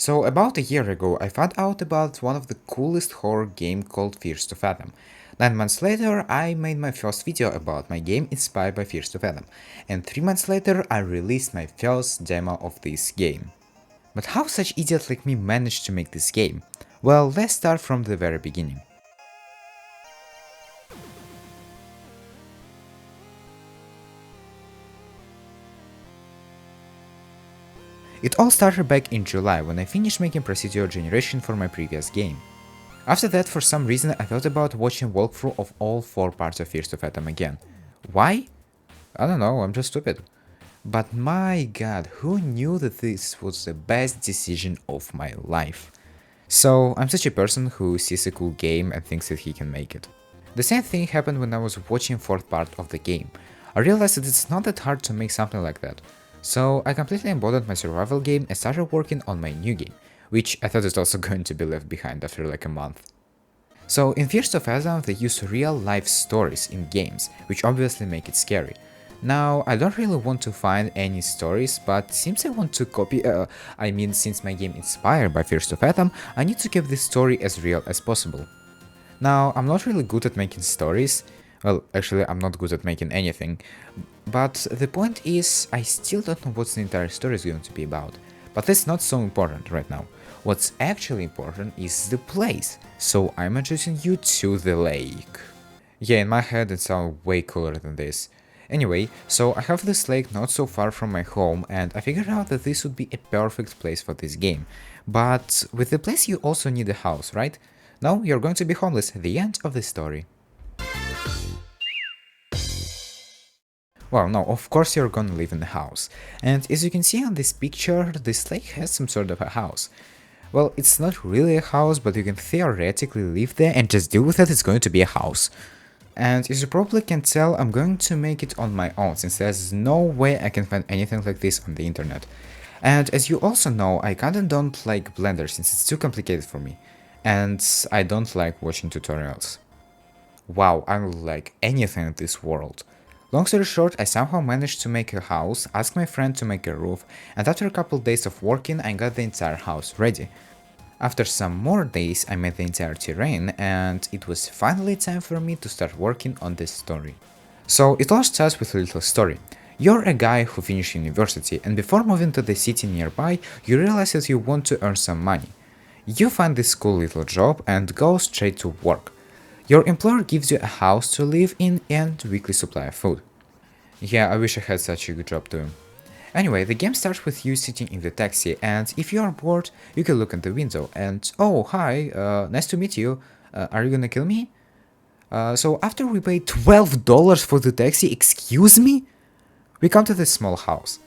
So about a year ago, I found out about one of the coolest horror game called Fearstofathom. 9 months later, I made my first video about my game inspired by Fearstofathom, and 3 months later, I released my first demo of this game. But how such idiots like me managed to make this game? Well, let's start from the very beginning. It all started back in July when I finished making procedural generation for my previous game. After that, for some reason, I thought about watching walkthrough of all 4 parts of Fearstofathom again. Why? I don't know, I'm just stupid. But my god, who knew that this was the best decision of my life? So, I'm such a person who sees a cool game and thinks that he can make it. The same thing happened when I was watching 4th part of the game. I realized that it's not that hard to make something like that. So, I completely abandoned my survival game and started working on my new game, which I thought was also going to be left behind after like a month. So in Fearstofathom they use real life stories in games, which obviously make it scary. Now, I don't really want to find any stories, but since I want to copy, since my game inspired by Fearstofathom, I need to keep this story as real as possible. Now, I'm not really good at making stories, well, actually I'm not good at making anything, but the point is, I still don't know what the entire story is going to be about. But that's not so important right now. What's actually important is the place, so I'm introducing you to the lake. Yeah, in my head it sounds way cooler than this. Anyway, so I have this lake not so far from my home, and I figured out that this would be a perfect place for this game. But with the place you also need a house, right? No, you're going to be homeless at the end of the story. Well, no, of course you're gonna live in a house. And as you can see on this picture, this lake has some sort of a house. Well, it's not really a house, but you can theoretically live there and just deal with it, it's going to be a house. And as you probably can tell, I'm going to make it on my own, since there's no way I can find anything like this on the internet. And as you also know, I kinda don't like Blender since it's too complicated for me. And I don't like watching tutorials. Wow, I don't like anything in this world. Long story short, I somehow managed to make a house, asked my friend to make a roof, and after a couple days of working, I got the entire house ready. After some more days, I made the entire terrain, and it was finally time for me to start working on this story. So it all starts with a little story. You're a guy who finished university, and before moving to the city nearby, you realize that you want to earn some money. You find this cool little job and go straight to work. Your employer gives you a house to live in and weekly supply of food. Yeah, I wish I had such a good job too. Anyway, the game starts with you sitting in the taxi, and if you are bored, you can look in the window and, oh, hi, nice to meet you, are you gonna kill me? So after we pay $12 for the taxi, excuse me? We come to this small house.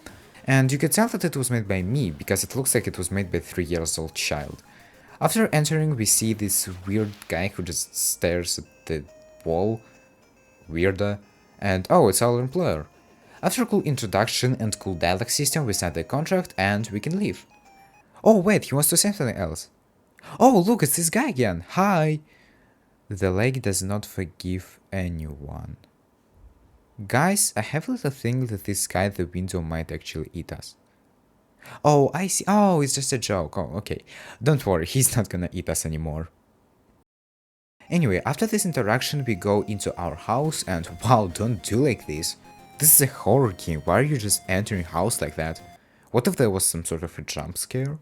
And you can tell that it was made by me, because it looks like it was made by a 3-year-old child. After entering, we see this weird guy who just stares at the wall. Weirder. And oh, it's our employer. After a cool introduction and cool dialogue system, we sign the contract and we can leave. Oh wait, he wants to say something else. Oh look, it's this guy again. Hi! The lake does not forgive anyone. Guys, I have a little thing that this guy at the window might actually eat us. Oh, I see. Oh, it's just a joke. Oh, okay. Don't worry, he's not gonna eat us anymore. Anyway, after this interaction, we go into our house and wow, don't do like this. This is a horror game, why are you just entering house like that? What if there was some sort of a jump scare?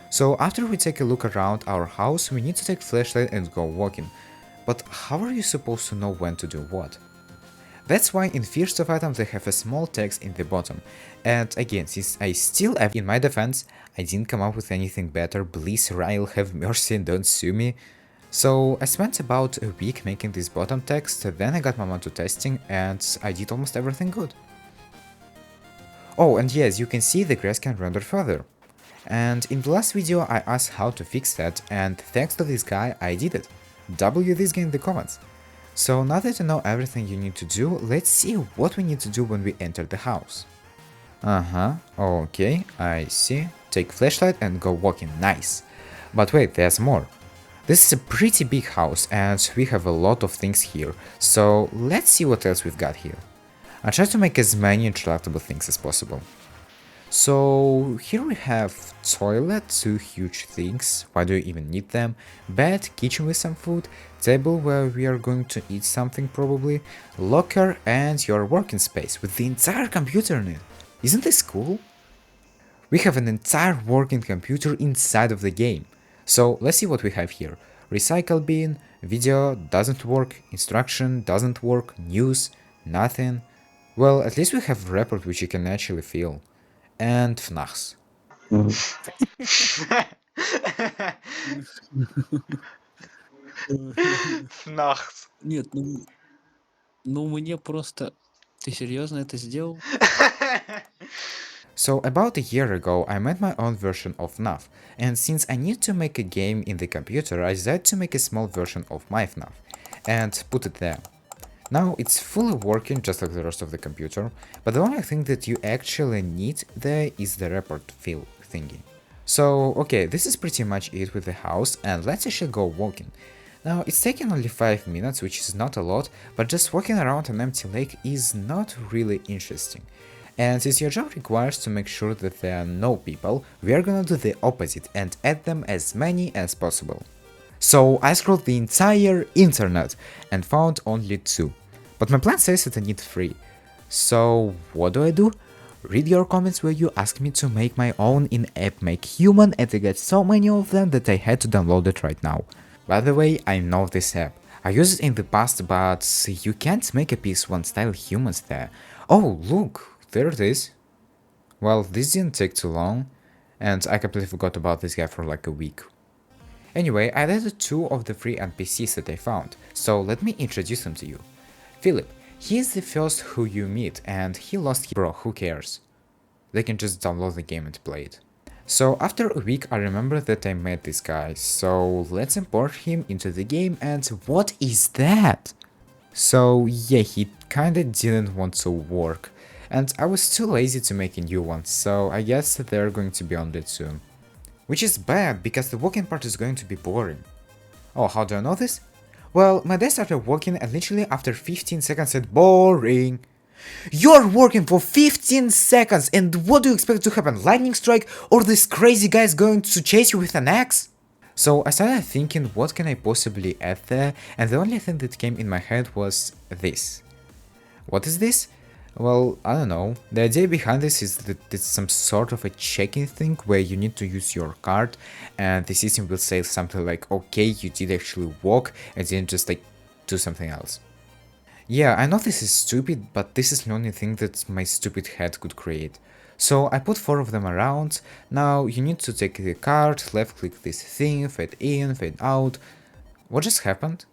So after we take a look around our house, we need to take flashlight and go walking. But how are you supposed to know when to do what? That's why in Fearstofathom they have a small text in the bottom. And again, since I still have, in my defense, I didn't come up with anything better, please Ryle have mercy and don't sue me. So I spent about a week making this bottom text, then I got my mom to testing and I did almost everything good. Oh, and yes, you can see the grass can render further. And in the last video I asked how to fix that, and thanks to this guy I did it. W this guy in the comments. So now that you know everything you need to do, let's see what we need to do when we enter the house. Okay, I see. Take flashlight and go walking, nice. But wait, there's more. This is a pretty big house and we have a lot of things here, so let's see what else we've got here. I try to make as many interactable things as possible. So here we have toilet, two huge things, why do you even need them, bed, kitchen with some food, table where we are going to eat something probably, locker and your working space with the entire computer in it. Isn't this cool? We have an entire working computer inside of the game. So let's see what we have here. Recycle bin, video doesn't work, instruction doesn't work, news, nothing. Well, at least we have report which you can actually feel. And FNAFs. Мгм. Нахс. Нет, ну мне просто... Ты серьезно это сделал? So about a year ago I made my own version of FNAF, and since I need to make a game in the computer I decided to make a small version of my FNAF, and put it there. Now it's fully working just like the rest of the computer, but the only thing that you actually need there is the report fill thingy. So okay, this is pretty much it with the house, and let's actually go walking. Now it's taking only 5 minutes, which is not a lot, but just walking around an empty lake is not really interesting. And since your job requires to make sure that there are no people, we are gonna do the opposite and add them as many as possible. So I scrolled the entire internet and found only 2. But my plan says that I need 3. So what do? Read your comments where you ask me to make my own in-app make human, and I get so many of them that I had to download it right now. By the way, I know this app. I used it in the past, but you can't make a PS1 style humans there. Oh look, there it is. Well, this didn't take too long, and I completely forgot about this guy for like a week. Anyway, I added 2 of the 3 NPCs that I found, so let me introduce them to you. Philip, he is the first who you meet, and he lost his bro, who cares? They can just download the game and play it. So after a week I remember that I met this guy, so let's import him into the game, and what is that? So yeah, he kinda didn't want to work, and I was too lazy to make a new one, so I guess they're going to be on it soon. Which is bad, because the walking part is going to be boring. Oh, how do I know this? Well, my dad started walking and literally after 15 seconds said boring. You're working for 15 seconds and what do you expect to happen? Lightning strike or this crazy guy is going to chase you with an axe? So I started thinking what can I possibly add there, and the only thing that came in my head was this. What is this? Well, I don't know. The idea behind this is that it's some sort of a checking thing where you need to use your card and the system will say something like, okay, you did actually walk and didn't just like do something else. Yeah, I know this is stupid, but this is the only thing that my stupid head could create. So I put 4 of them around. Now you need to take the card, left click this thing, fade in, fade out. What just happened?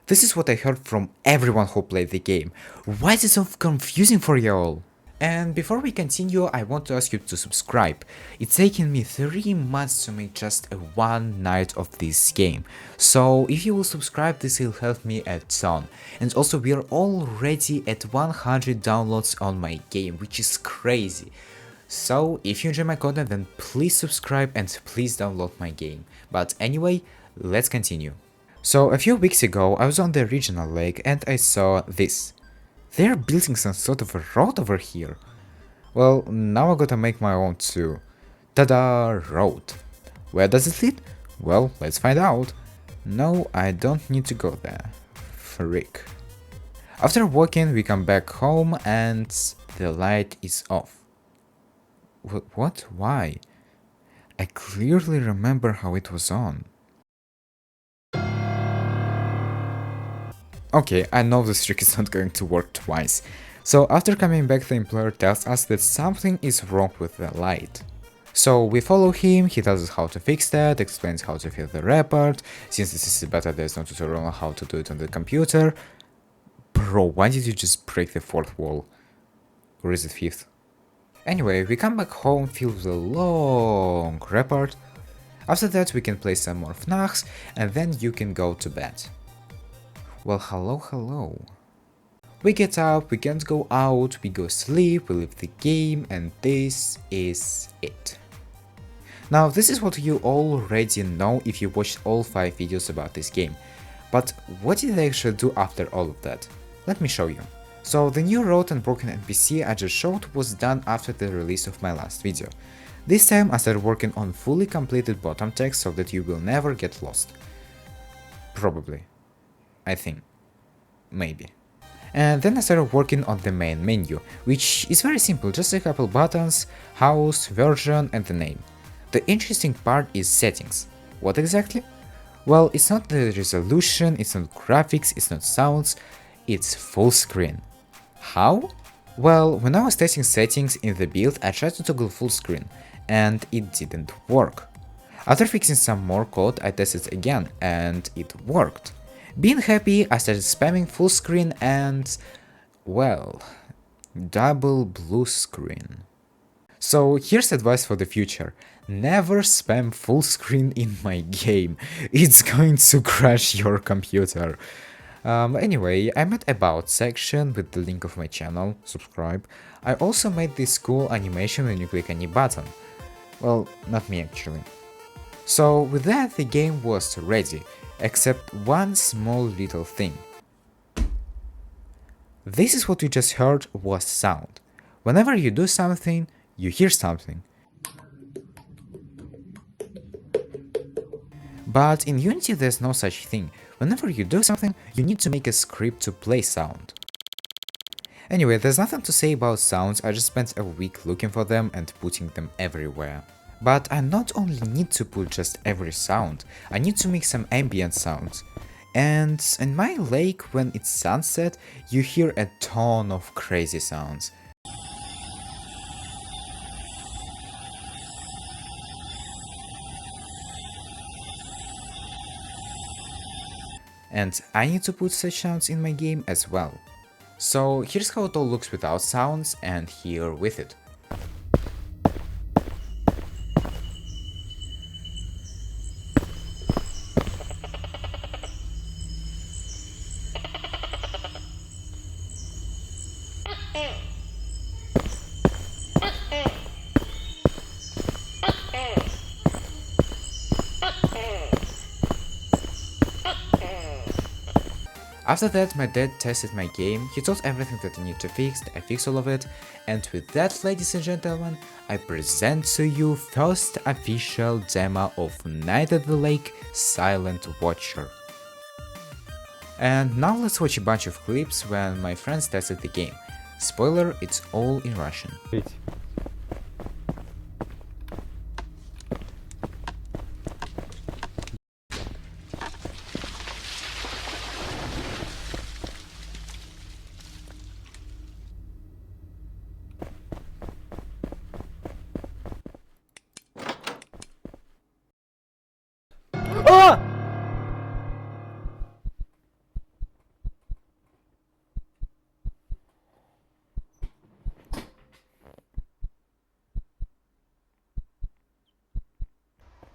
This is what I heard from everyone who played the game. Why is it so confusing for y'all? And before we continue, I want to ask you to subscribe. It's taken me 3 months to make just a 1 night of this game. So if you will subscribe, this will help me a ton. And also we are already at 100 downloads on my game, which is crazy. So if you enjoy my content, then please subscribe and please download my game. But anyway, let's continue. So a few weeks ago I was on the regional lake and I saw this. They're building some sort of a road over here. Well, now I gotta make my own too. Tada! Road. Where does it lead? Well, let's find out. No, I don't need to go there. Frick. After walking we come back home and the light is off. What? Why? I clearly remember how it was on. Okay, I know this trick is not going to work twice. So after coming back, the employer tells us that something is wrong with the light. So we follow him, he tells us how to fix that, explains how to fill the report. Since this is a beta, there's no tutorial on how to do it on the computer. Bro, why did you just break the 4th wall? Or is it 5th? Anyway, we come back home, fill the long report. After that we can play some more FNAFs, and then you can go to bed. Well, hello. We get up, we can't go out, we go sleep, we leave the game, and this is it. Now, this is what you already know if you watched all 5 videos about this game. But what did I actually do after all of that? Let me show you. So the new road and broken NPC I just showed was done after the release of my last video. This time I started working on fully completed bottom text so that you will never get lost. Probably. I think. Maybe. And then I started working on the main menu, which is very simple, just a couple buttons, house, version and the name. The interesting part is settings. What exactly? Well, it's not the resolution, it's not graphics, it's not sounds, it's full screen. How? Well, when I was testing settings in the build, I tried to toggle full screen, and it didn't work. After fixing some more code, I tested again, and it worked. Being happy, I started spamming full screen and, well, double blue screen. So here's advice for the future: never spam full screen in my game, it's going to crash your computer. Anyway, I'm at About section with the link of my channel, subscribe. I also made this cool animation when you click any button. Well, not me actually. So with that the game was ready, except one small little thing. This is what you just heard was sound. Whenever you do something, you hear something. But in Unity there's no such thing. Whenever you do something, you need to make a script to play sound. Anyway, there's nothing to say about sounds, I just spent a week looking for them and putting them everywhere. But I not only need to put just every sound, I need to make some ambient sounds. And in my lake, when it's sunset, you hear a ton of crazy sounds. And I need to put such sounds in my game as well. So here's how it all looks without sounds and here with it. After that, my dad tested my game, he told everything that I need to fix, I fixed all of it, and with that, ladies and gentlemen, I present to you first official demo of NightatthelakeSilentwatcher. And now let's watch a bunch of clips when my friends tested the game. Spoiler, it's all in Russian.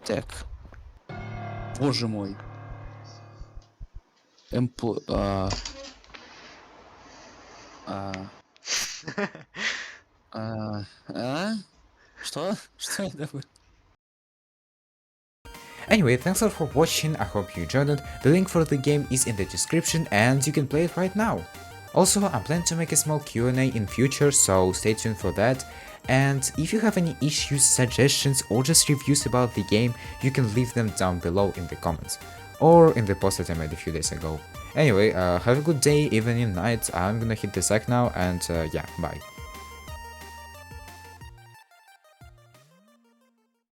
Так. Боже мой. МП... Что? Что это было? Anyway, thanks a lot for watching, I hope you enjoyed it, the link for the game is in the description and you can play it right now. Also, I'm planning to make a small Q&A in future, so stay tuned for that. And if you have any issues, suggestions or just reviews about the game, you can leave them down below in the comments. Or in the post that I made a few days ago. Anyway, have a good day, evening, night, I'm gonna hit the sack now and yeah, bye.